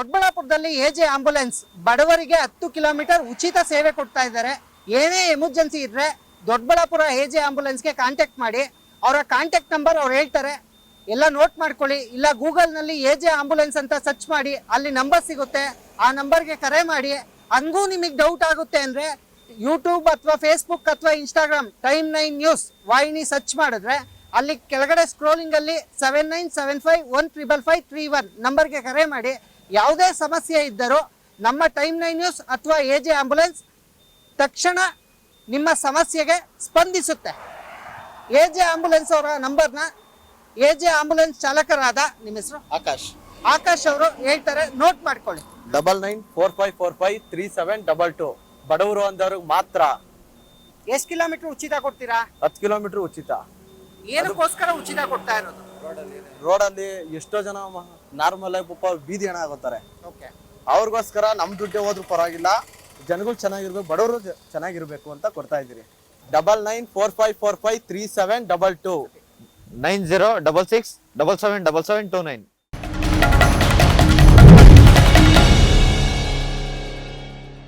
ದೊಡ್ಡಬಳ್ಳಾಪುರದಲ್ಲಿ AJ ambulance ಬಡವರಿಗೆ 10 kilometre ಉಚಿತ ಸೇವೆ ಕೊಡ್ತಾ ಇದ್ದಾರೆ. ಏನೇ ಎಮರ್ಜೆನ್ಸಿ ಇದ್ರೆ ದೊಡ್ಡಬಳ್ಳಾಪುರ ಎಜೆ ಆಂಬುಲೆನ್ಸ್ಗೆ ಕಾಂಟ್ಯಾಕ್ಟ್ ಮಾಡಿ. ಅವರ ಕಾಂಟ್ಯಾಕ್ಟ್ ನಂಬರ್ ಅವ್ರು ಹೇಳ್ತಾರೆ, ಎಲ್ಲ ನೋಟ್ ಮಾಡ್ಕೊಳ್ಳಿ. ಇಲ್ಲ ಗೂಗಲ್ನಲ್ಲಿ ಎಜೆ ಆಂಬುಲೆನ್ಸ್ ಅಂತ ಸರ್ಚ್ ಮಾಡಿ, ಅಲ್ಲಿ ನಂಬರ್ ಸಿಗುತ್ತೆ. ಆ ನಂಬರ್ಗೆ ಕರೆ ಮಾಡಿ. ಹಂಗೂ ನಿಮಗೆ ಡೌಟ್ ಆಗುತ್ತೆ ಅಂದರೆ ಯೂಟ್ಯೂಬ್ ಅಥವಾ ಫೇಸ್ಬುಕ್ ಅಥವಾ ಇನ್ಸ್ಟಾಗ್ರಾಮ್ Time9 ನ್ಯೂಸ್ ವಾಹಿನಿ ಸರ್ಚ್ ಮಾಡಿದ್ರೆ ಅಲ್ಲಿ ಕೆಳಗಡೆ ಸ್ಕ್ರೋಲಿಂಗಲ್ಲಿ 7975155531 ನಂಬರ್ಗೆ ಕರೆ ಮಾಡಿ. ಯಾವುದೇ ಸಮಸ್ಯೆ ಇದ್ದರೂ ನಮ್ಮ Time9 ನ್ಯೂಸ್ ಅಥವಾ ಎಜೆ ಆಂಬುಲೆನ್ಸ್ ತಕ್ಷಣ ನಿಮ್ಮ ಸಮಸ್ಯೆಗೆ ಸ್ಪಂದಿಸುತ್ತೆ. ಎಜೆ ಆಂಬುಲೆನ್ಸ್ ಅವರ ನಂಬರ್ನ ಎಜೆ ಆಂಬುಲೆನ್ಸ್ ಚಾಲಕರಾದ ನಿಮ್ಮ ಹೆಸರು ಆಕಾಶ್ ಅವರು ಹೇಳ್ತಾರೆ, ನೋಟ್ ಮಾಡ್ಕೊಳ್ಳಿ. 9945453722. ಬಡವರು ಅಂದವ್ರಿಗೆ ಮಾತ್ರ. ಎಷ್ಟು ಕಿಲೋಮೀಟರ್ ಉಚಿತ ಕೊಡ್ತೀರಾ? 10 ಕಿಲೋಮೀಟರ್ ಉಚಿತ. ಏನಕ್ಕೋಸ್ಕರ ಉಚಿತ ಕೊಡ್ತಾ ಇರೋದು? ರೋಡಲ್ಲಿ ಎಷ್ಟೋ ಜನ ನಾರ್ಮಲ್ ಆಗಿ ಪಾಪ ಬೀದಿ ಹಣ ಆಗೋತಾರೆ. ಓಕೆ, ಅವ್ರಿಗೋಸ್ಕರ ನಮ್ ದುಡ್ಡೇ ಹೋದ್ರು ಪರವಾಗಿಲ್ಲ, ಜನಗಳು ಚೆನ್ನಾಗಿರ್ಬೇಕು, ಬಡವರು ಚೆನ್ನಾಗಿರ್ಬೇಕು ಅಂತ ಕೊಡ್ತಾ ಇದೀರಿ. 9945453722. 9066777729.